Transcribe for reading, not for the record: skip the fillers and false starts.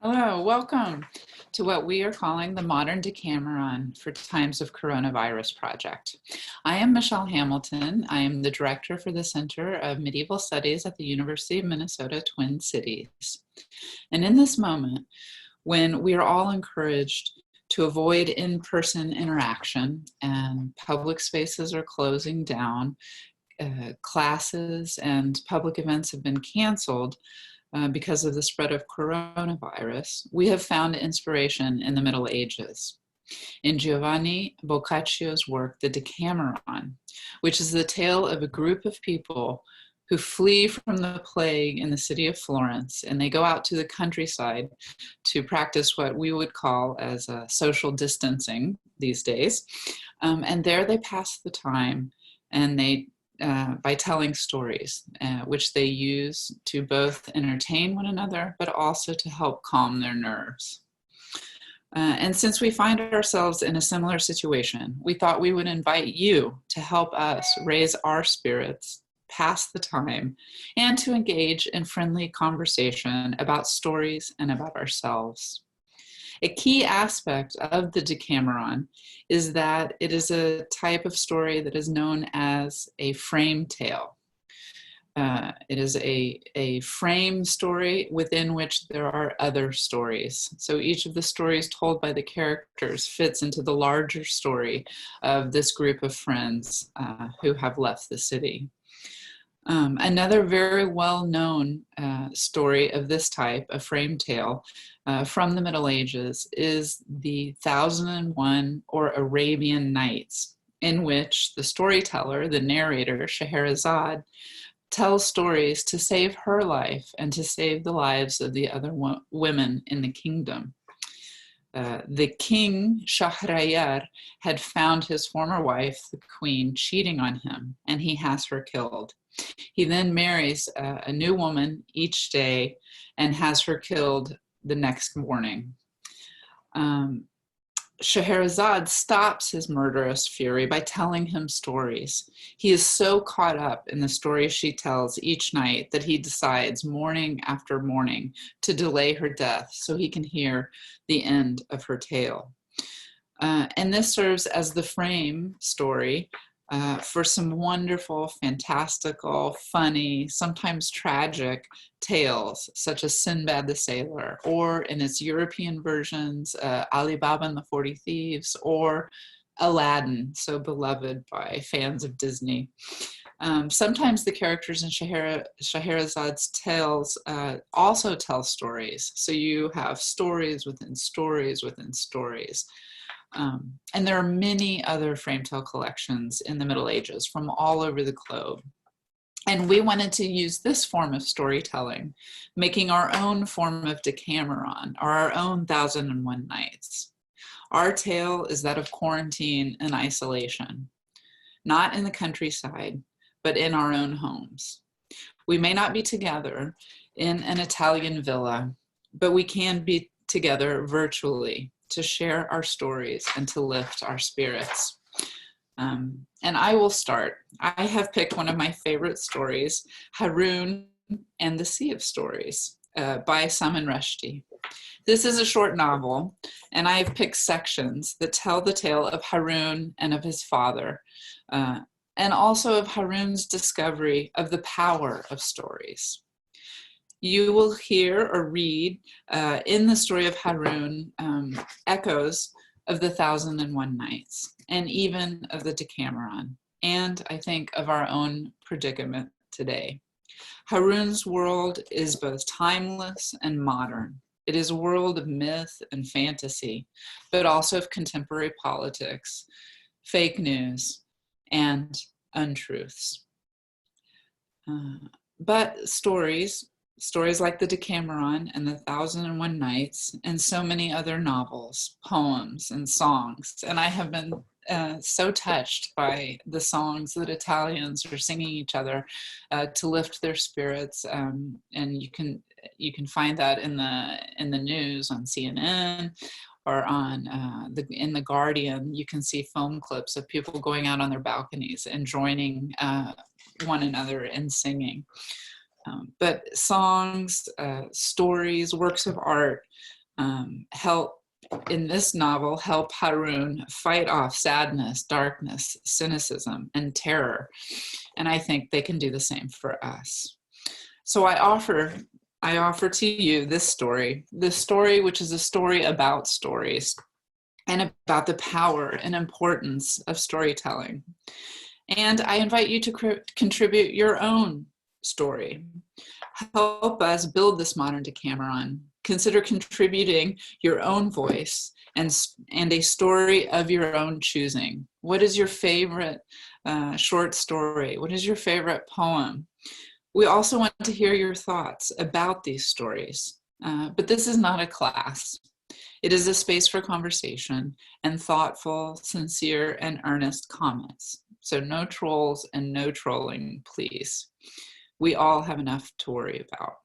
Hello, welcome to what we are calling the Modern Decameron for Times of Coronavirus Project. I am Michelle Hamilton. I am the director for the Center of Medieval Studies at the University of Minnesota Twin Cities. And in this moment, when we are all encouraged to avoid in-person interaction and public spaces are closing down, classes and public events have been canceled, because of the spread of coronavirus, we have found inspiration in the Middle Ages. In Giovanni Boccaccio's work, The Decameron, which is the tale of a group of people who flee from the plague in the city of Florence, and they go out to the countryside to practice what we would call as social distancing these days. And there they pass the time, and they by telling stories, which they use to both entertain one another, but also to help calm their nerves. And since we find ourselves in a similar situation, we thought we would invite you to help us raise our spirits, pass the time, and to engage in friendly conversation about stories and about ourselves. A key aspect of the Decameron is that it is a type of story that is known as a frame tale. It is a frame story within which there are other stories. So each of the stories told by the characters fits into the larger story of this group of friends who have left the city. Another very well-known story of this type, a frame tale from the Middle Ages, is the 1001 or Arabian Nights, in which the storyteller, the narrator, Scheherazade, tells stories to save her life and to save the lives of the other women in the kingdom. The king, Shahrayar, had found his former wife, the queen, cheating on him, and he has her killed. He then marries a new woman each day and has her killed the next morning. Scheherazade stops his murderous fury by telling him stories. He is so caught up in the stories she tells each night that he decides morning after morning to delay her death so he can hear the end of her tale. And this serves as the frame story for some wonderful, fantastical, funny, sometimes tragic tales, such as Sinbad the Sailor, or in its European versions, Ali Baba and the 40 Thieves, or Aladdin, so beloved by fans of Disney. Sometimes the characters in Scheherazade's tales also tell stories. So you have stories within stories within stories. And there are many other frame tale collections in the Middle Ages from all over the globe. And we wanted to use this form of storytelling, making our own form of Decameron, or our own 1001 Nights. Our tale is that of quarantine and isolation, not in the countryside, but in our own homes. We may not be together in an Italian villa, but we can be together virtually to share our stories and to lift our spirits. And I will start. I have picked one of my favorite stories, Haroun and the Sea of Stories by Salman Rushdie. This is a short novel, and I have picked sections that tell the tale of Haroun and of his father, and also of Haroun's discovery of the power of stories. You will hear or read in the story of Haroun echoes of the 1001 Nights, and even of the Decameron, and I think of our own predicament today. Haroun's world is both timeless and modern. It is a world of myth and fantasy, but also of contemporary politics, fake news, and untruths. But stories like the Decameron and the 1001 Nights, and so many other novels, poems, and songs. And I have been so touched by the songs that Italians are singing each other to lift their spirits. And you can find that in the news on CNN or on in the Guardian. You can see film clips of people going out on their balconies and joining one another in singing. But songs, stories, works of art help, in this novel, help Harun fight off sadness, darkness, cynicism, and terror. And I think they can do the same for us. So I offer to you this story which is a story about stories and about the power and importance of storytelling. And I invite you to contribute your own story. Help us build this modern Decameron. Consider contributing your own voice and a story of your own choosing. What is your favorite short story? What is your favorite poem? We also want to hear your thoughts about these stories, but this is not a class. It is a space for conversation and thoughtful, sincere, and earnest comments. So no trolls and no trolling, please. We all have enough to worry about.